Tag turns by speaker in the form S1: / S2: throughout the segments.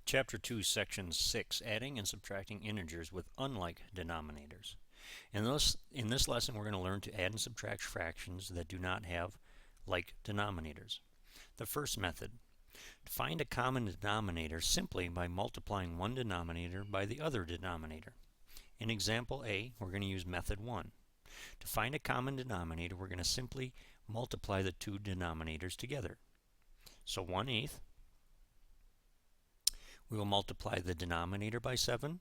S1: Chapter 2, Section 6, Adding and Subtracting Integers with Unlike Denominators. In this lesson, we're going to learn to add and subtract fractions that do not have like denominators. The first method. Find a common denominator simply by multiplying one denominator by the other denominator. In example A, we're going to use method 1. To find a common denominator, we're going to simply multiply the two denominators together. So 1/8. We will multiply the denominator by 7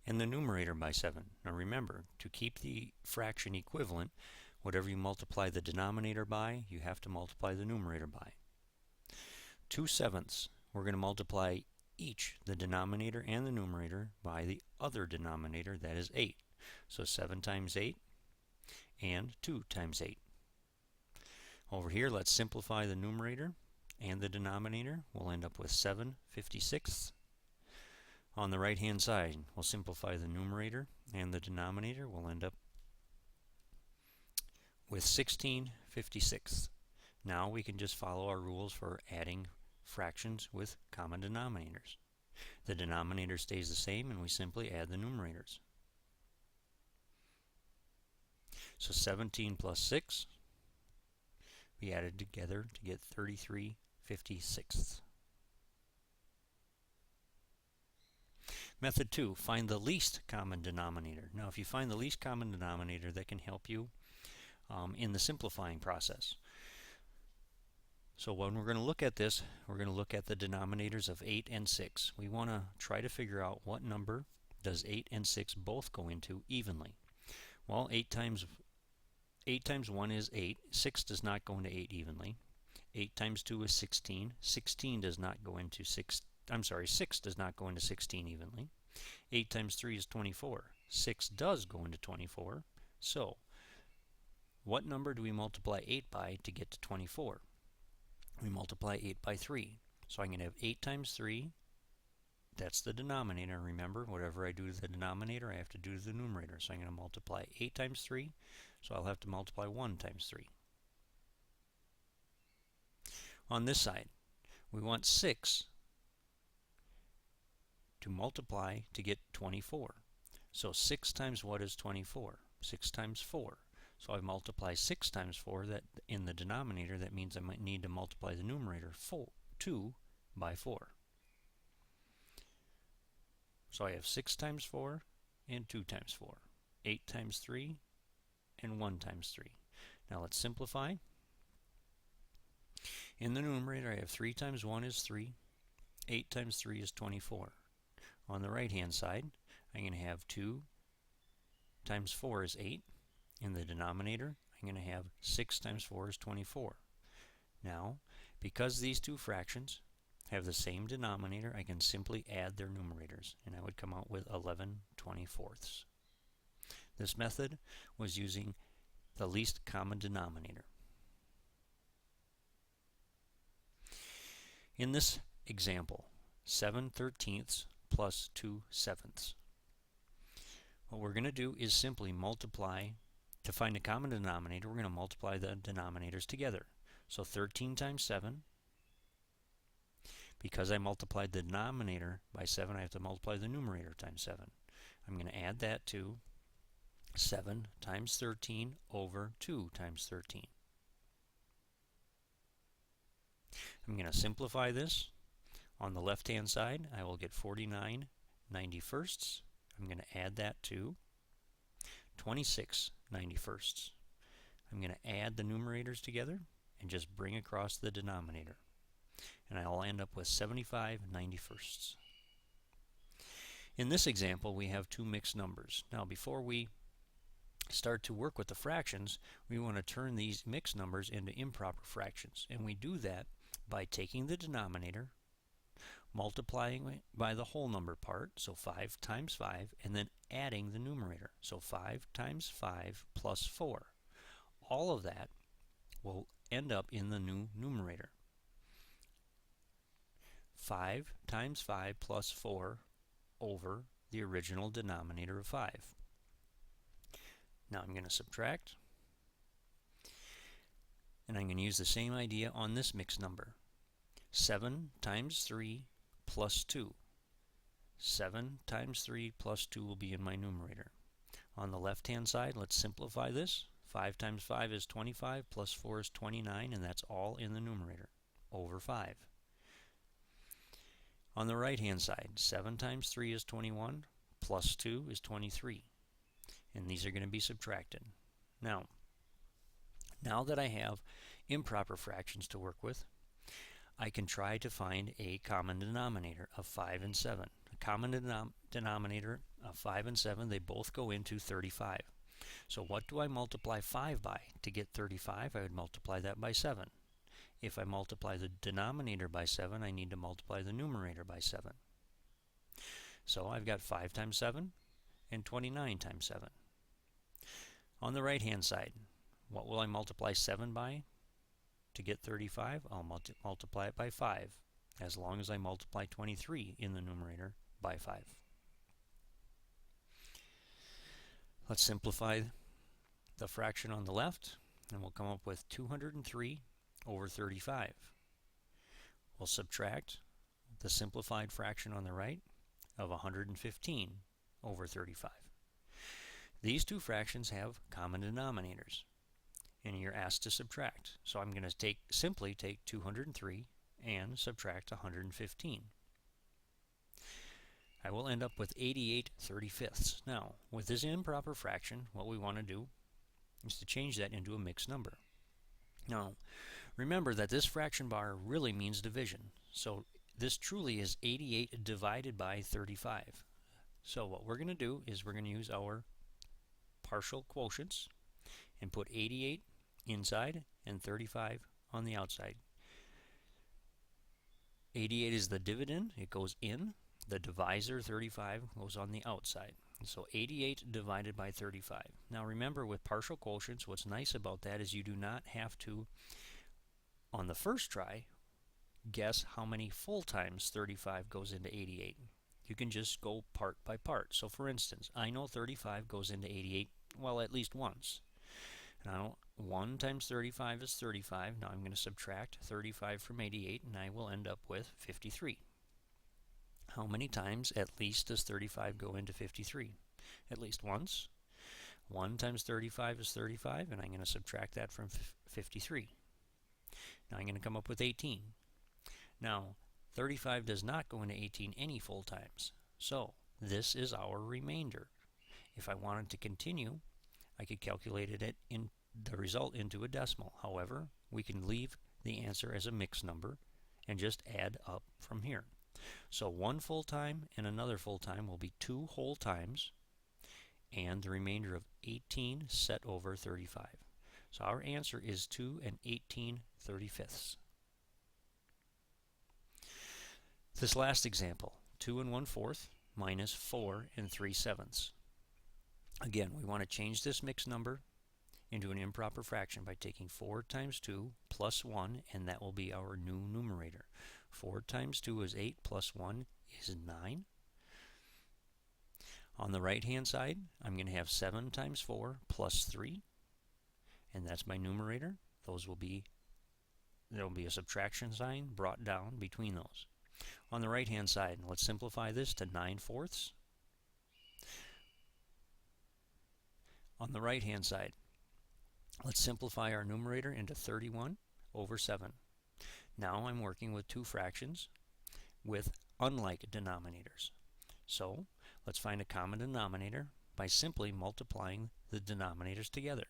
S1: and the numerator by 7. Now remember, to keep the fraction equivalent, whatever you multiply the denominator by, you have to multiply the numerator by. 2/7. We're going to multiply each, the denominator and the numerator, by the other denominator, that is 8. So 7 times 8 and 2 times 8. Over here, let's simplify the numerator and the denominator. We'll end up with 7/56. On the right hand side, we'll simplify the numerator and the denominator. We'll end up with 16/56. Now we can just follow our rules for adding fractions with common denominators. The denominator stays the same and we simply add the numerators. So 17 plus 6, we added together to get 33/56. Method 2, find the least common denominator. Now if you find the least common denominator, that can help you in the simplifying process. So when we're going to look at this, we're going to look at the denominators of 8 and 6. We want to try to figure out what number does 8 and 6 both go into evenly. Well, 8 times 1 is 8. 6 does not go into 8 evenly. 8 times 2 is 16. 6 does not go into 16 evenly. 8 times 3 is 24. 6 does go into 24. So, what number do we multiply 8 by to get to 24? We multiply 8 by 3. So I'm going to have 8 times 3. That's the denominator. Remember, whatever I do to the denominator, I have to do to the numerator. So I'm going to multiply 8 times 3. So I'll have to multiply 1 times 3. On this side, we want 6 to multiply to get 24. So 6 times what is 24? 6 times 4. So I multiply 6 times 4. That in the denominator, that means I might need to multiply the numerator 2 by 4. So I have 6 times 4 and 2 times 4. 8 times 3 and 1 times 3. Now let's simplify. In the numerator, I have 3 times 1 is 3. 8 times 3 is 24. On the right hand side, I'm going to have 2 times 4 is 8. In the denominator, I'm going to have 6 times 4 is 24. Now, because these two fractions have the same denominator, I can simply add their numerators, and I would come out with 11/24. This method was using the least common denominator. In this example, 7/13 plus 2/7. What we're going to do is simply multiply. To find a common denominator, we're going to multiply the denominators together. So 13 times 7. Because I multiplied the denominator by 7, I have to multiply the numerator times 7. I'm going to add that to 7 times 13 over 2 times 13. I'm going to simplify this. On the left-hand side, I will get 49/91. I'm going to add that to 26/91. I'm going to add the numerators together and just bring across the denominator. And I'll end up with 75/91. In this example, we have two mixed numbers. Now, before we start to work with the fractions, we want to turn these mixed numbers into improper fractions. And we do that by taking the denominator, multiplying it by the whole number part, so 5 times 5, and then adding the numerator, so 5 times 5 plus 4. All of that will end up in the new numerator. 5 times 5 plus 4 over the original denominator of 5. Now I'm going to subtract, and I'm going to use the same idea on this mixed number. 7 times 3 plus 2. 7 times 3 plus 2 will be in my numerator. On the left-hand side, let's simplify this. 5 times 5 is 25, plus 4 is 29, and that's all in the numerator, over 5. On the right-hand side, 7 times 3 is 21, plus 2 is 23. And these are going to be subtracted. Now that I have improper fractions to work with, I can try to find a common denominator of 5 and 7. A common denominator of 5 and 7, they both go into 35. So what do I multiply 5 by? To get 35, I would multiply that by 7. If I multiply the denominator by 7, I need to multiply the numerator by 7. So I've got 5 times 7 and 29 times 7. On the right-hand side, what will I multiply 7 by? To get 35, I'll multiply it by 5, as long as I multiply 23 in the numerator by 5. Let's simplify the fraction on the left, and we'll come up with 203 over 35. We'll subtract the simplified fraction on the right of 115 over 35. These two fractions have common denominators, and you're asked to subtract. So I'm going to simply take 203 and subtract 115. I will end up with 88/35. Now, with this improper fraction, what we want to do is to change that into a mixed number. Now, remember that this fraction bar really means division. So this truly is 88 divided by 35. So what we're going to do is we're going to use our partial quotients and put 88 inside and 35 on the outside. 88 is the dividend, it goes in. The divisor, 35, goes on the outside. So 88 divided by 35. Now remember, with partial quotients, what's nice about that is you do not have to, on the first try, guess how many full times 35 goes into 88. You can just go part by part. So for instance, I know 35 goes into 88, well, at least once. Now 1 times 35 is 35. Now I'm going to subtract 35 from 88, and I will end up with 53. How many times at least does 35 go into 53? At least once. 1 times 35 is 35, and I'm going to subtract that from 53. Now I'm going to come up with 18. Now 35 does not go into 18 any full times. So this is our remainder. If I wanted to continue, I could calculate it in the result into a decimal. However, we can leave the answer as a mixed number and just add up from here. So one full time and another full time will be 2 whole times, and the remainder of 18 set over 35. So our answer is 2 and 18/35. This last example, 2 1/4 minus 4 3/7. Again, we want to change this mixed number into an improper fraction by taking 4 times 2 plus 1, and that will be our new numerator. 4 times 2 is 8, plus 1 is 9. On the right-hand side, I'm going to have 7 times 4 plus 3, and that's my numerator. There will be a subtraction sign brought down between those. On the right-hand side, let's simplify this to 9/4. On the right-hand side, let's simplify our numerator into 31 over 7. Now I'm working with two fractions with unlike denominators. So let's find a common denominator by simply multiplying the denominators together.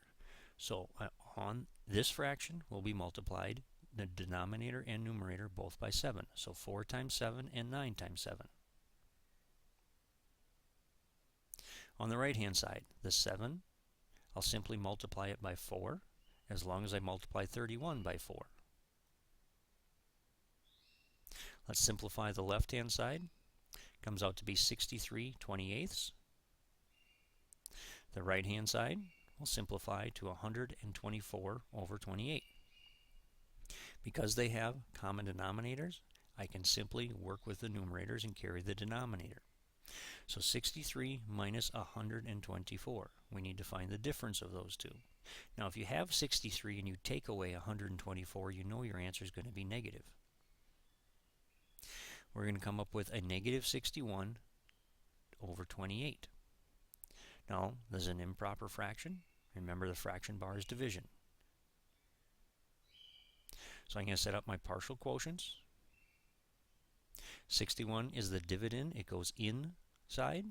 S1: So on this fraction will be multiplied, the denominator and numerator, both by 7. So 4 times 7 and 9 times 7. On the right-hand side, the 7, I'll simply multiply it by 4, as long as I multiply 31 by 4. Let's simplify the left-hand side. Comes out to be 63/28. The right-hand side will simplify to 124 over 28. Because they have common denominators, I can simply work with the numerators and carry the denominator. So 63 minus 124. We need to find the difference of those two. Now if you have 63 and you take away 124, you know your answer is going to be negative. we're going to come up with a negative 61 over 28. Now, this is an improper fraction. Remember, the fraction bar is division. So I'm going to set up my partial quotients. 61 is the dividend. It goes inside.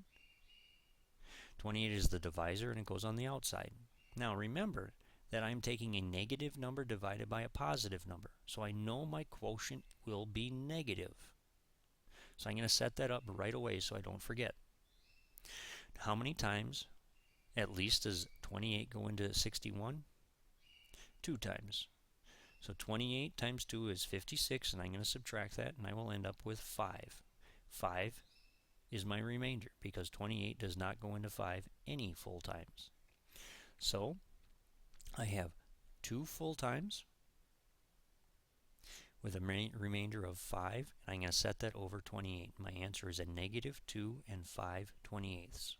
S1: 28 is the divisor, and it goes on the outside. Now, remember that I'm taking a negative number divided by a positive number. So I know my quotient will be negative. So I'm going to set that up right away so I don't forget. How many times at least does 28 go into 61? 2 times. So 28 times 2 is 56, and I'm going to subtract that, and I will end up with 5. 5 is my remainder because 28 does not go into 5 any full times. So I have 2 full times with a remainder of 5, and I'm going to set that over 28. My answer is a negative 2 and 5/28.